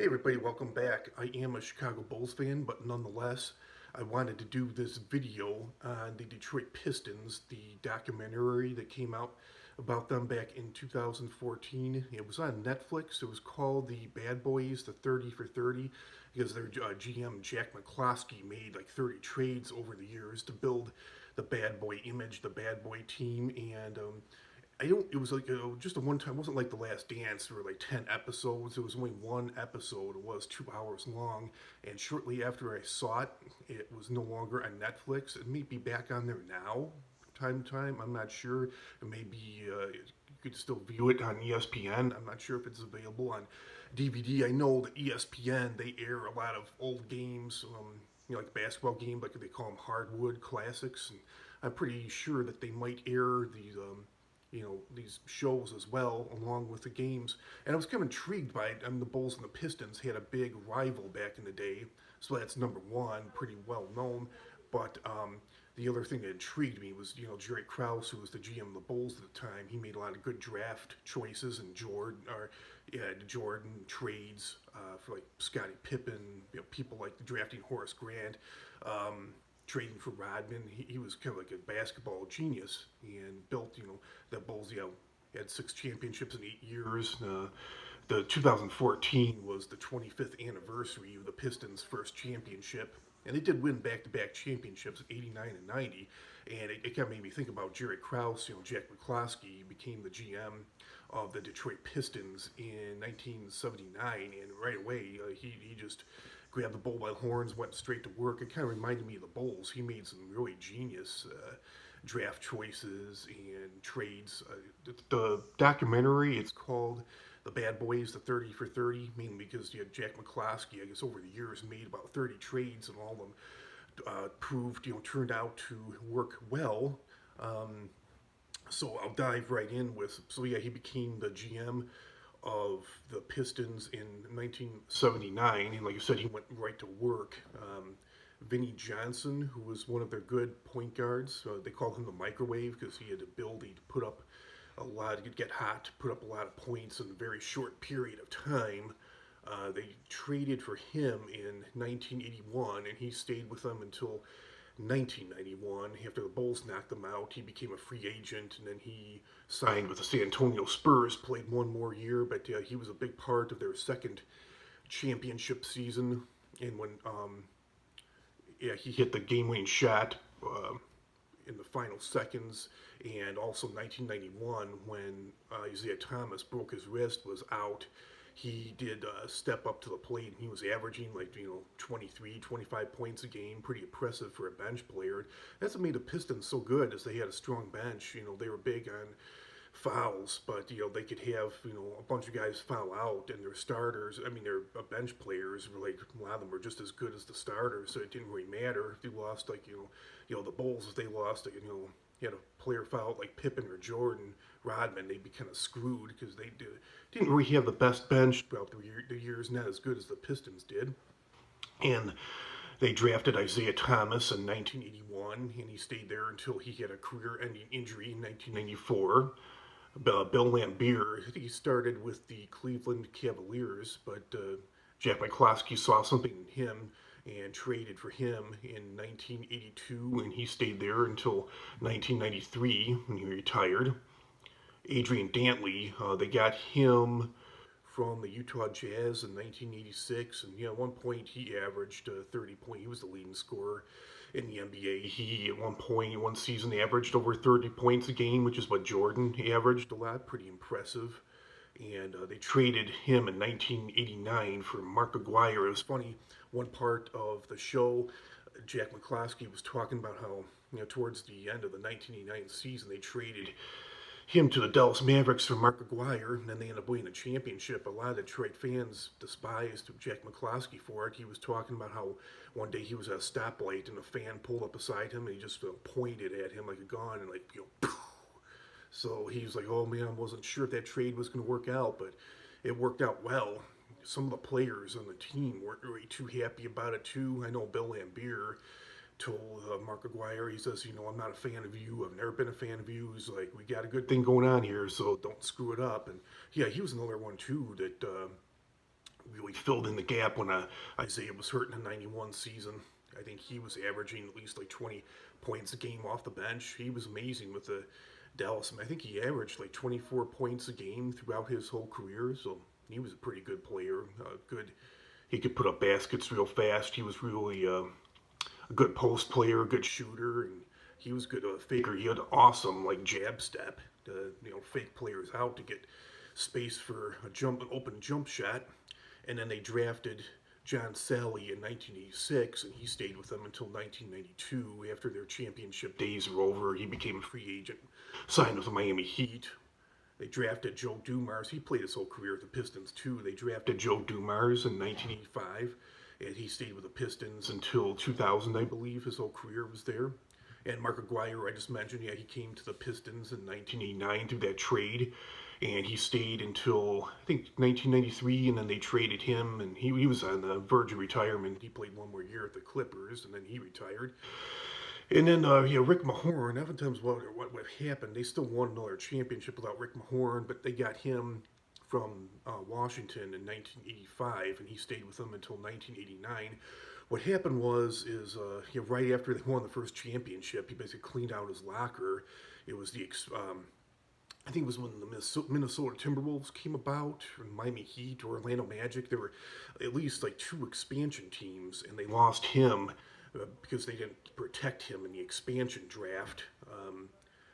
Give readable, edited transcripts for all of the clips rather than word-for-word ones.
Hey everybody, welcome back. I am a Chicago Bulls fan, but nonetheless, I wanted to do this video on the Detroit Pistons, the documentary that came out about them back in 2014. It was on Netflix. It was called The Bad Boys, the 30 for 30, because their GM, Jack McCloskey, made like 30 trades over the years to build the bad boy image, the bad boy team, and I don't. It was like just a one time. It wasn't like The Last Dance. There were like 10 episodes. It was only one episode. It was 2 hours long. And shortly after I saw it, it was no longer on Netflix. It may be back on there now, time to time. I'm not sure. It may be. You could still view it on ESPN. I'm not sure if it's available on DVD. I know that ESPN they air a lot of old games. Like basketball games, like they call them hardwood classics. And I'm pretty sure that they might air these. These shows as well, along with the games. And I was kind of intrigued by it. I mean, the Bulls and the Pistons had a big rival back in the day, so that's number one, pretty well known. But the other thing that intrigued me was, Jerry Krause, who was the GM of the Bulls at the time. He made a lot of good draft choices and Jordan trades for like Scottie Pippen, people like drafting Horace Grant. Trading for Rodman. He was kind of like a basketball genius and built, the Bulls, had 6 championships in 8 years. The 2014 was the 25th anniversary of the Pistons' first championship. And they did win back-to-back championships in 89 and 90. And it kind of made me think about Jerry Krause, Jack McCloskey became the GM of the Detroit Pistons in 1979. And right away, he just grabbed the bull by the horns, went straight to work. It kind of reminded me of the Bulls. He made some really genius draft choices and trades. The documentary, it's called The Bad Boys, the 30 for 30, mainly because Jack McCloskey, I guess over the years, made about 30 trades, and all of them turned out to work well. So I'll dive right in with. So yeah, he became the GM of the Pistons in 1979, and like I said, he went right to work. Vinnie Johnson, who was one of their good point guards, they called him the microwave because he had the ability to put up a lot, he could get hot, to put up a lot of points in a very short period of time. They traded for him in 1981, and he stayed with them until 1991. After the Bulls knocked him out, he became a free agent, and then he signed with the San Antonio Spurs, played one more year, but he was a big part of their second championship season. And when he hit the game-winning shot in the final seconds, and also 1991 when Isaiah Thomas broke his wrist, was out. He did step up to the plate, and he was averaging 23, 25 points a game. Pretty impressive for a bench player. That's what made the Pistons so good, is they had a strong bench. They were big on fouls, but they could have a bunch of guys foul out, and their starters, I mean their bench players were like, a lot of them were just as good as the starters, so it didn't really matter if they lost, the Bulls, if they lost, you had a player foul out like Pippen or Jordan, Rodman, they'd be kind of screwed because they didn't really have the best bench throughout the years, not as good as the Pistons did. And they drafted Isaiah Thomas in 1981, and he stayed there until he had a career-ending injury in 1994. Bill Lambert, he started with the Cleveland Cavaliers, but Jack McCloskey saw something in him and traded for him in 1982, and he stayed there until 1993 when he retired. Adrian Dantley, they got him from the Utah Jazz in 1986, and at one point he averaged 30 points. He was the leading scorer in the NBA. He, at one point, one season, averaged over 30 points a game, which is what Jordan averaged a lot. Pretty impressive. And they traded him in 1989 for Mark Aguirre. It was funny, one part of the show, Jack McCloskey was talking about how, towards the end of the 1989 season, they traded him to the Dallas Mavericks for Mark Aguirre, and then they ended up winning a championship. A lot of Detroit fans despised Jack McCloskey for it. He was talking about how one day he was at a stoplight and a fan pulled up beside him and he just pointed at him like a gun and so he was like, oh man, I wasn't sure if that trade was going to work out, but it worked out well. Some of the players on the team weren't really too happy about it too. I know Bill Lambert told Mark Aguirre, he says, I'm not a fan of you. I've never been a fan of you. He's like, we got a good thing going on here, so don't screw it up. And yeah, he was another one too that really filled in the gap when Isaiah was hurt in the '91 season. I think he was averaging at least like 20 points a game off the bench. He was amazing with the Dallas. I think he averaged like 24 points a game throughout his whole career. So he was a pretty good player. Good. He could put up baskets real fast. He was really a good post player, a good shooter, and he was good faker. He had awesome like jab step to fake players out to get space for an open jump shot. And then they drafted John Salley in 1986, and he stayed with them until 1992. After their championship days were over, he became a free agent, signed with the Miami Heat. They drafted Joe Dumars. He played his whole career with the Pistons, too. They drafted Joe Dumars in 1985, and he stayed with the Pistons until 2000, I believe. His whole career was there. And Mark Aguirre, I just mentioned, yeah, he came to the Pistons in 1989 through that trade, and he stayed until, I think, 1993, and then they traded him, and he was on the verge of retirement. He played one more year at the Clippers, and then he retired. And then, Rick Mchorn, oftentimes what happened, they still won another championship without Rick Mchorn, but they got him from Washington in 1985, and he stayed with them until 1989. What happened right after they won the first championship, he basically cleaned out his locker. It was I think it was when the Minnesota Timberwolves came about, or Miami Heat, or Orlando Magic. There were at least like 2 expansion teams, and they lost him because they didn't protect him in the expansion draft.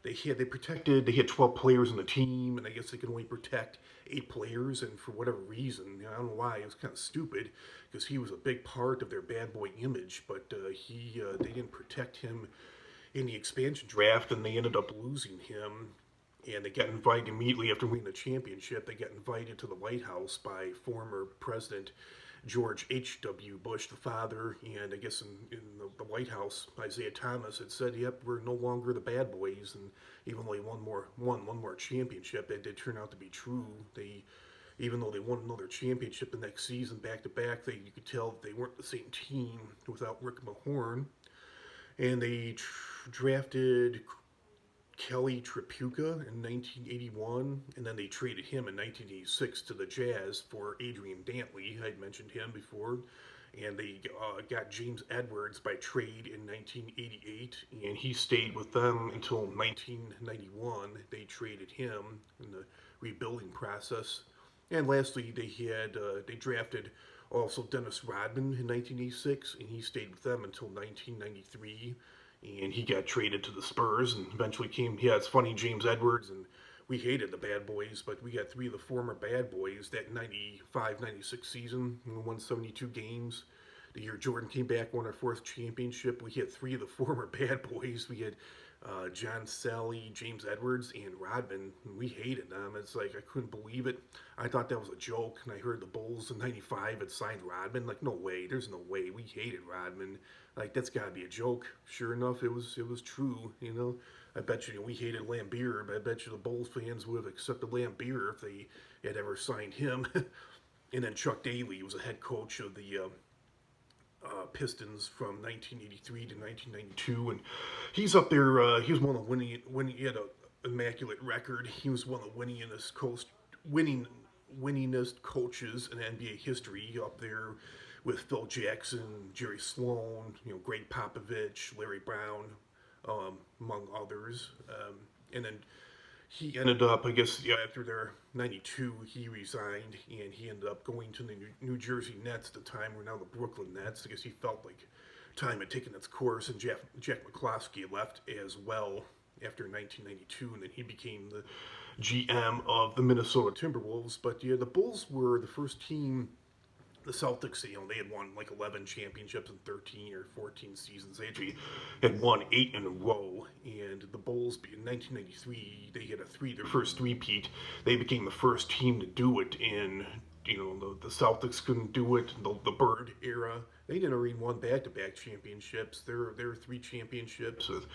They had 12 players on the team, and I guess they could only protect 8 players. And for whatever reason, I don't know why, it was kind of stupid because he was a big part of their bad boy image. But they didn't protect him in the expansion draft, and they ended up losing him. And they got invited immediately after winning the championship. They got invited to the White House by former President George H.W. Bush, the father, and I guess in the White House, Isaiah Thomas had said, "Yep, we're no longer the bad boys." And even though they won one more championship, that did turn out to be true. Even though they won another championship the next season, back to back, you could tell that they weren't the same team without Rick Mchorn. And they drafted Kelly Tripucka in 1981, and then they traded him in 1986 to the Jazz for Adrian Dantley. I'd mentioned him before. And they got James Edwards by trade in 1988, and he stayed with them until 1991. They traded him in the rebuilding process. And lastly, they drafted also Dennis Rodman in 1986, and he stayed with them until 1993. And he got traded to the Spurs and eventually it's funny, James Edwards, and we hated the bad boys, but we got 3 of the former bad boys that 95-96 season, won 72 games. The year Jordan came back, won our 4th championship, we had 3 of the former bad boys. We had John Salley, James Edwards, and Rodman. And we hated them. It's like, I couldn't believe it. I thought that was a joke, and I heard the Bulls in 95 had signed Rodman. Like, no way, there's no way. We hated Rodman. Like, that's got to be a joke. Sure enough, it was true, I bet you we hated Lambert, but I bet you the Bulls fans would have accepted Lambert if they had ever signed him. And then Chuck Daly was a head coach of the Pistons from 1983 to 1992, and he's up there. He was one of the he had an immaculate record. He was one of the winningest coaches in NBA history, up there with Phil Jackson, Jerry Sloan, Greg Popovich, Larry Brown, among others. And then he ended up, I guess, after their 92, he resigned, and he ended up going to the New Jersey Nets at the time, were now the Brooklyn Nets. I guess he felt like time had taken its course, and Jack McCloskey left as well after 1992, and then he became the GM of the Minnesota Timberwolves. But the Bulls were the first team. The Celtics, they had won like 11 championships in 13 or 14 seasons. They actually had won 8 in a row. And the Bulls, in 1993, they had their first three-peat. They became the first team to do it in, the Celtics couldn't do it, the Bird era. They didn't already won back-to-back championships. There were 3 championships with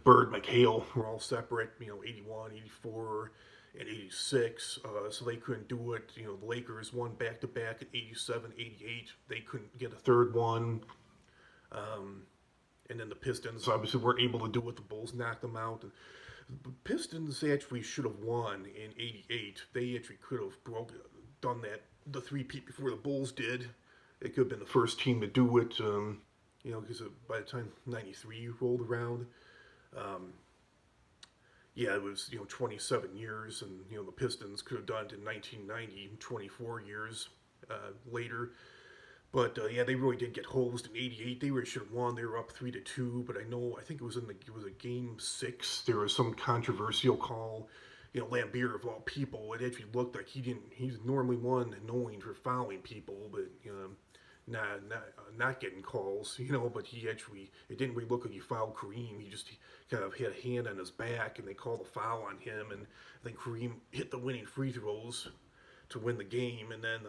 Bird, McHale were all separate, 81, 84, and 86, so they couldn't do it. The Lakers won back-to-back in 87, 88. They couldn't get a third one. And then the Pistons obviously weren't able to do it. The Bulls knocked them out. And the Pistons actually should have won in 88. They actually could have done that the three-peat before the Bulls did. It could have been the first team to do it, because by the time '93 rolled around, um, yeah, it was 27 years, and the Pistons could have done it in 1990, 24 years later. But yeah, they really did get hosed in '88. They really should have won. They were up 3-2, but I think it was a game 6. There was some controversial call. Lambert of all people, it actually looked like he's normally one known for fouling people, but not getting calls, but it didn't really look like he fouled Kareem. He just kind of had a hand on his back, and they called a foul on him, and I think Kareem hit the winning free throws to win the game. And then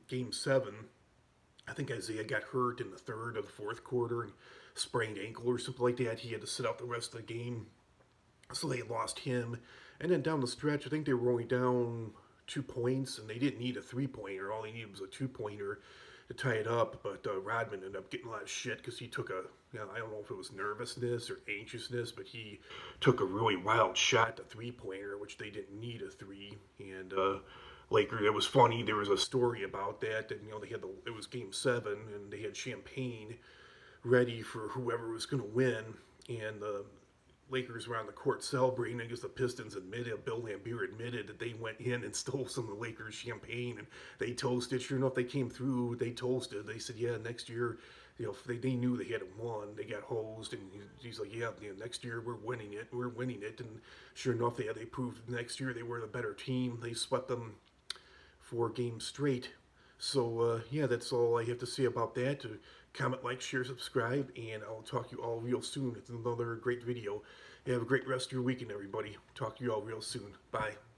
game 7, I think Isaiah got hurt in the third or the fourth quarter and sprained ankle or something like that. He had to sit out the rest of the game, so they lost him. And then down the stretch, I think they were only down 2 points, and they didn't need a 3-pointer. All they needed was a 2-pointer to tie it up. But Rodman ended up getting a lot of shit because he took I don't know if it was nervousness or anxiousness, but he took a really wild shot, a 3-pointer, which they didn't need a 3. And Lakers, it was funny. There was a story about that, and it was game 7, and they had champagne ready for whoever was going to win, and the Lakers were on the court celebrating. I guess the Pistons Bill Lambert admitted that they went in and stole some of the Lakers champagne, and they toasted. Sure enough, they came through. They toasted. They said, yeah, next year, they knew they hadn't won. They got hosed, and he's like, yeah, next year we're winning it. We're winning it. And sure enough, they proved next year they were the better team. They swept them 4 games straight. So, yeah, that's all I have to say about that. Comment, like, share, subscribe, and I'll talk to you all real soon. It's another great video. Have a great rest of your weekend, everybody. Talk to you all real soon. Bye.